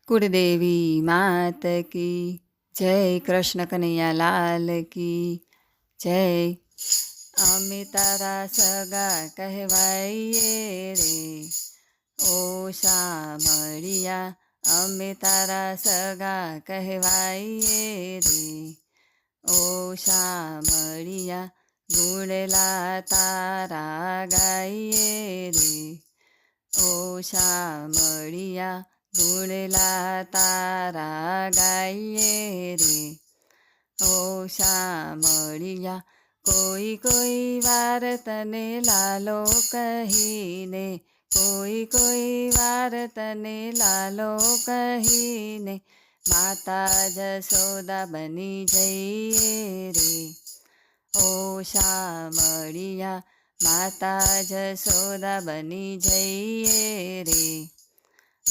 कुलदेवी मात की जय, कृष्ण कन्हैया लाल की जय। અમે તારા સગા કહેવાઈએ રે, ઓ શામળિયા અમે તારા સગા કહેવાઈએ રે, ઓ શામળિયા ગુણલા તારા ગાઈએ રે, ઓ શામળિયા ગુણલા તારા ગાઈએ રે, ઓ શામળિયા કોઈ કોઈ વાર તને લાલો કહીને, કોઈ કોઈ વાર તને લાલો કહીને માતા જશોદા બની જઈએ રે, ઓ શામળિયા માતા જશોદા બની જઈએ રે,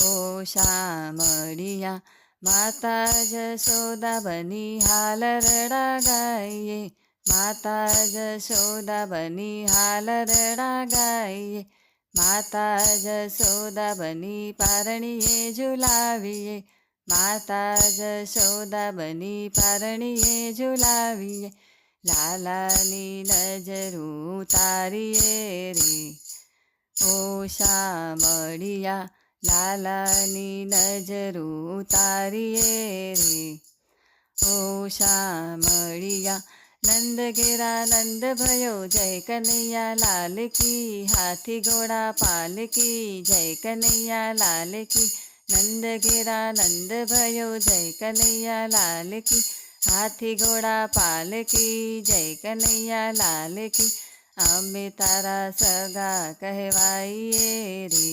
ઓ શામળિયા માતા જશોદા બની હાલ રડા ગાઈએ, માતા જશોદા બની હાલ રડા ગાઈએ, માતા જશોદા બની પારણીએ ઝુલાવીએ, માતા જશોદા બની પારણીએ ઝુલાવીએ, લાલાની નજરું તારીએ રે, ઓ શામળિયા લાલાની નજરું તારીએ રે, ઓ શામળિયા નંદ ઘેરા નંદ ભયો જય કનૈયા લાલ કી, હાથી ઘોડા પાલકી જય કનૈયા લાલ કી, નંદ ઘેરા નંદ ભયો જય કનૈયા લાલ કી, હાથી ઘોડા પાલકી જય કનૈયા લાલ કી, અમે તારા સગા કહેવાઈએ રે,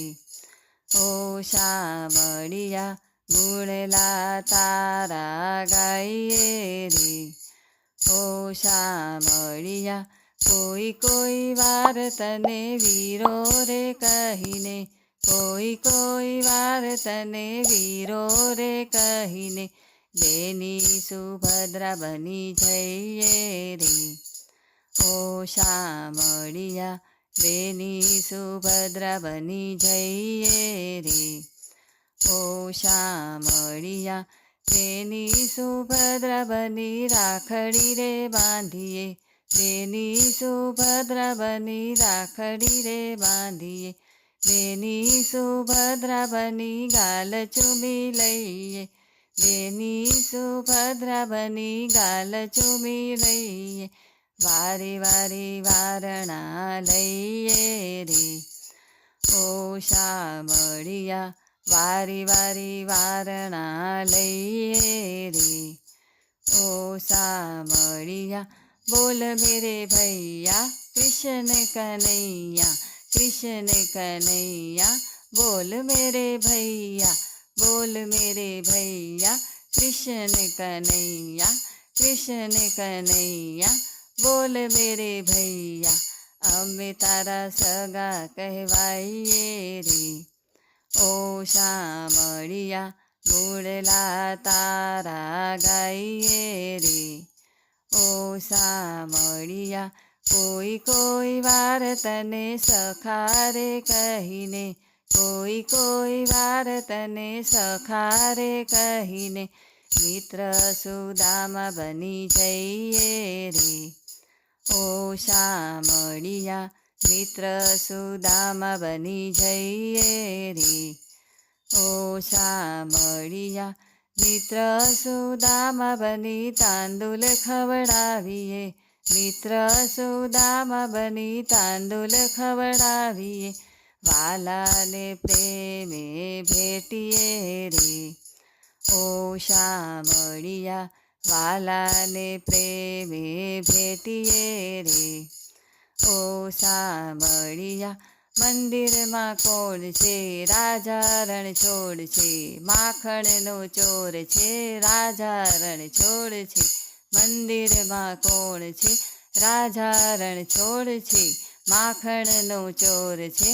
ઓ શામળિયા ગુણલા તારા ગાઈએ રે, ઓ શામળિયા કોઈ કોઈ વાર તને વીરો રે કહીને, કોઈ કોઈ વાર તને વીરો રે કહીને બેની સુભદ્રા બની જઈએ રે, ઓ શામળિયા બેની સુભદ્રા બની જઈએ રે, ઓ શામળિયા બેની સુભદ્રા બની રાખડી રે બાંધીએ, બેની સુભદ્રા બની રાખડી રે બાંધીએ, બેની સુભદ્રા બની ગાલ ચૂમી લઈએ, બેની સુભદ્રા બની ગાલ ચૂમી લઈએ, વારી વારી વારણા લઈએ રે, ઓ શામળિયા વારી વારી વારણા લઈએ રે, ઓ શામળિયા બોલ મેરે ભૈયા કૃષ્ણ કનૈયા, કૃષ્ણ કનૈયા બોલ મેરે ભૈયા, બોલ મેરે ભૈયા કૃષ્ણ કનૈયા, કૃષ્ણ કનૈયા બોલ મેરે ભૈયા, અમે તારા સગા કહેવાઈએ રે, ઓ શામળિયા ગુણલા તારા ગાઈએ રે, ઓ શામળિયા કોઈ કોઈ વાર તને સખા રે કહીને, કોઈ કોઈ વાર તને સખા રે કહીને મિત્ર સુદામા બની જઈએ રે, ઓ શામળિયા મિત્ર સુદામા બની જઈએ રે, ઓ શામળિયા મિત્ર સુદામા બની તાંદુલ ખવડાવીએ, મિત્ર સુદામા બની તાંદુલ ખવડાવીએ, વાલાને પ્રેમે ભેટીએ રે, ઓ શામળિયા વાલાને પ્રેમે ભેટીએ રે, ઓ શામળિયા મંદિરમાં કોણ છે રાજા રણછોડ છે, માખણનો ચોર છે રાજા રણછોડ છે, મંદિરમાં કોણ છે રાજા રણછોડ છે, માખણનો ચોર છે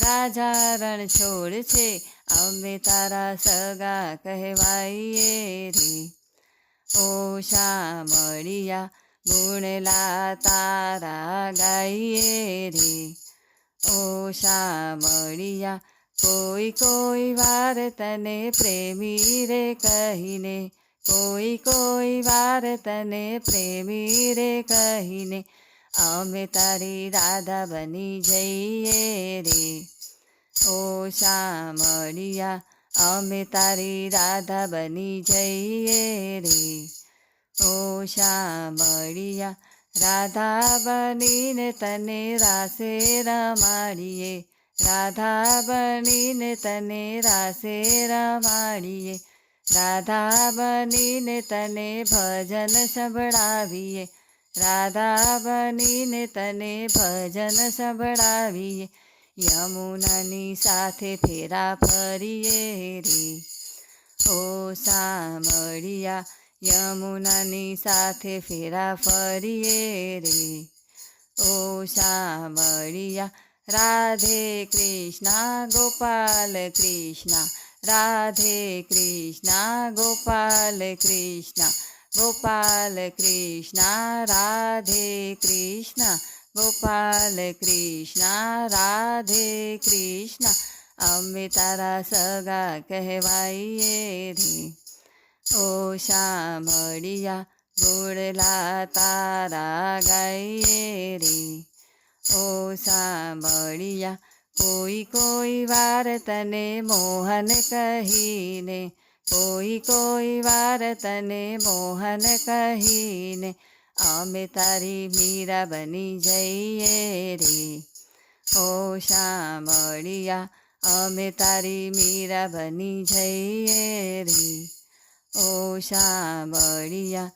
રાજા રણછોડ છે, અમે તારા સગા કહેવાઈએ રે, ઓ શામળિયા ગુણલા તારા ગાઈએ રે, ઓ શામળિયા કોઈ વાર તને પ્રેમી રે કહીને, કોઈ વાર તને પ્રેમી રે કહીને, અમે તારી રાધા બની જઈએ રે. ઓ શામળિયા અમે તારી રાધા બની જઈએ રે. ઓ શામળિયા રાધા બનીને તને રાસે રમાડીએ, રાધા બનીને તને રાસે રમાડીએ, રાધા બનીને તને ભજન સંભળાવીએ, રાધા બનીને તને ભજન સંભળાવીએ, યમુનાની સાથે ફેરા ફરીએ રે. ઓ શામળિયા યમુનાની સાથે ફેરા ફરીએ રે. ઓ શામળિયા રાધે કૃષ્ણ ગોપાલ કૃષ્ણ, રાધે કૃષ્ણ ગોપાલ કૃષ્ણ, ગોપાલ કૃષ્ણ રાધે કૃષ્ણ, ગોપાલ કૃષ્ણ રાધે કૃષ્ણ, અમે તારા સગા કહેવાઈએ રે. ઓ શામળિયા ગુણલા તારા ગાઈએ રે. ઓ શામળિયા કોઈ વાર તને મોહન કહીને, કોઈ વાર તને મોહન કહીને, અમે તારી મીરા બની જઈએ રે. ઓ શામળિયા અમે તારી મીરા બની જઈએ રે. ઓ શામળિયા